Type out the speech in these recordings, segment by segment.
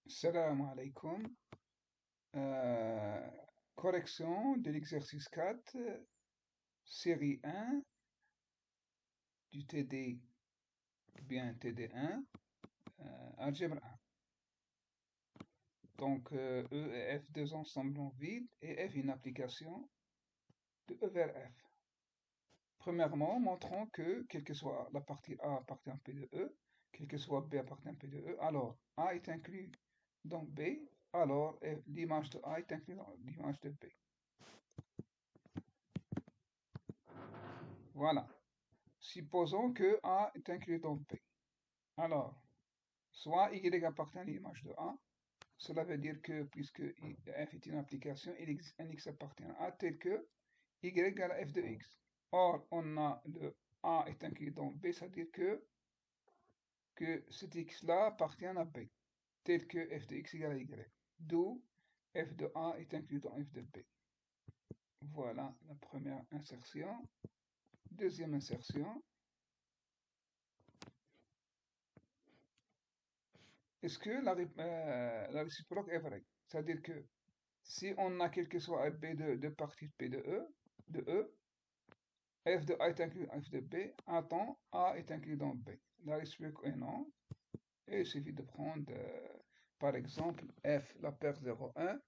Salam alaikum. Euh, Correction de l'exercice 4, série 1 du TD, bien TD1, algèbre 1. Donc, E et F, deux ensembles en vide, et F, une application de E vers F. Premièrement, montrons que, quelle que soit la partie A appartient à P de E, quelle que soit B appartient à P de E, alors A est inclus dans B, alors l'image de A est inclue dans l'image de B. Voilà. Supposons que A est inclus dans B. Alors, soit Y appartient à l'image de A, cela veut dire que puisque f est une application, il existe un X appartient à A tel que Y égale à f de X. Or, on a le A est inclus dans B, c'est-à-dire que cet X-là appartient à B, tel que f de X égale à Y. D'où f de A est inclus dans f de B. Voilà la première insertion. Deuxième insertion. Est-ce que la réciproque est vraie? C'est-à-dire que si on a quel que soit B de partie P de E, f de A est inclus dans f de B, attends, A est inclus dans B. La réciproque est non. Et il suffit de prendre, par exemple, f, la paire 0, 1,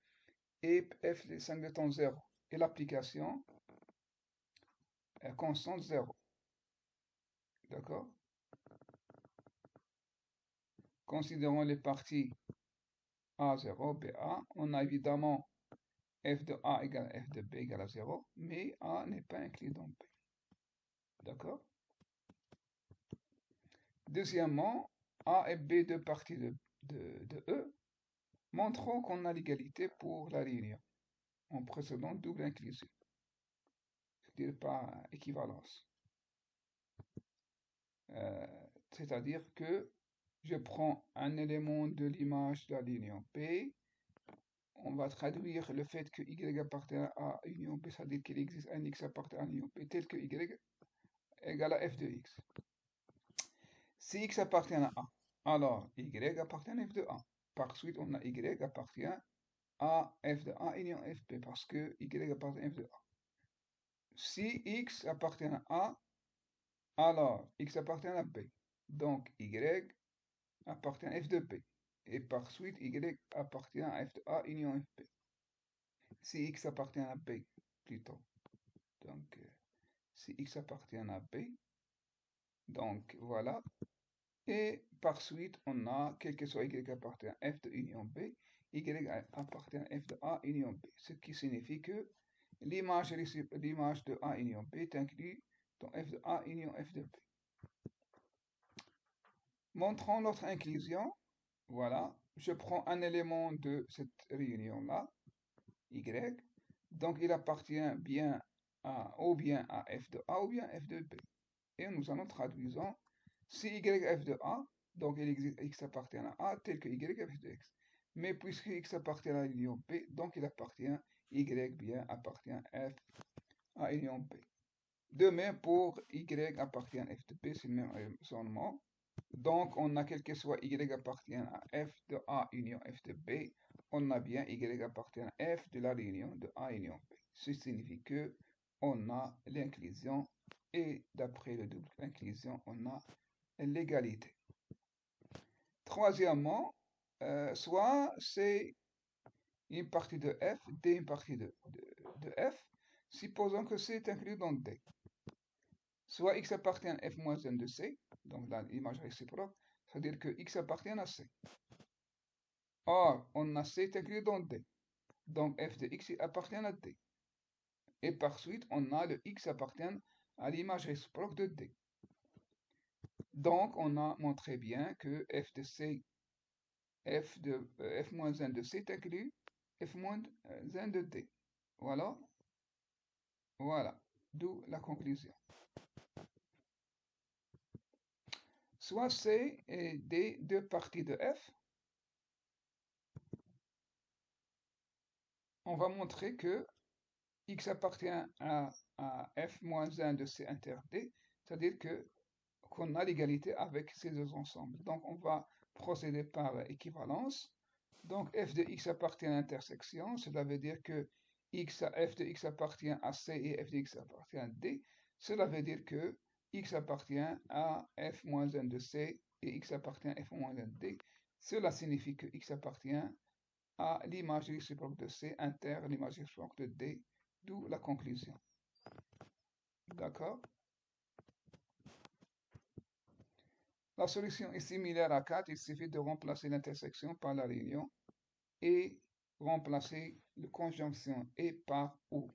et f, les 5 de temps 0. Et l'application est constante 0. D'accord? Considérons les parties A0, BA. On a évidemment f de A égale f de B égale à 0, mais A n'est pas inclus dans B. D'accord? Deuxièmement, A et B deux parties de E montrons qu'on a l'égalité pour la réunion en procédant double inclusive, c'est-à-dire par équivalence. C'est-à-dire que je prends un élément de l'image de la réunion B, on va traduire le fait que Y appartient à union B, c'est-à-dire qu'il existe un X appartient à l'union B, tel que Y égale à f de X. Si X appartient à A, alors Y appartient à f de A. Par suite, on a Y appartient à f de A union fb, parce que Y appartient à f de A. Si X appartient à A, alors X appartient à B. Donc Y appartient à f de B. Et par suite, Y appartient à f de A union fb. Si X appartient à B, plutôt. Donc, si X appartient à B, donc voilà. Et par suite, on a, quel que soit Y appartient à f de union B, Y appartient à f de A union B. Ce qui signifie que l'image de A union B est inclue dans f de A union f de B. Montrons notre inclusion. Voilà. Je prends un élément de cette réunion-là, Y. Donc, il appartient bien ou bien à f de A ou bien f de B. Et nous allons traduisons si Y f de A, donc X appartient à A, tel que Y f de X. Mais puisque X appartient à l'union B, donc il appartient, Y bien appartient F à l'union B. De même pour Y appartient à F de B, c'est le même raisonnement. Donc on a quel que soit Y appartient à F de A union F de B, on a bien Y appartient à F de la réunion de A union B. Ce signifie que on a l'inclusion et d'après le double inclusion, on a l'égalité. Troisièmement, soit c'est une partie de f, d une partie de f, supposons que c est inclus dans d. Soit x appartient à f moins 1 de c, donc dans l'image réciproque, c'est-à-dire que x appartient à c. Or, on a c inclus dans d, donc f de x appartient à d. Et par suite, on a le x appartient à l'image réciproque de d. Donc, on a montré bien que f de c f moins 1 de c est inclus f moins 1 de d. Voilà, voilà, d'où la conclusion. Soit c et d deux parties de f, on va montrer que x appartient à f moins 1 de c inter d, c'est-à-dire qu'on a l'égalité avec ces deux ensembles. Donc on va procéder par équivalence. Donc f de x appartient à l'intersection, cela veut dire que f de x appartient à C et f de x appartient à D. Cela veut dire que x appartient à f moins 1 de C et x appartient à f moins 1 de D. Cela signifie que x appartient à l'image réciproque de C inter l'image réciproque de D, d'où la conclusion. D'accord? La solution est similaire à 4, il suffit de remplacer l'intersection par la réunion et remplacer la conjonction et par ou.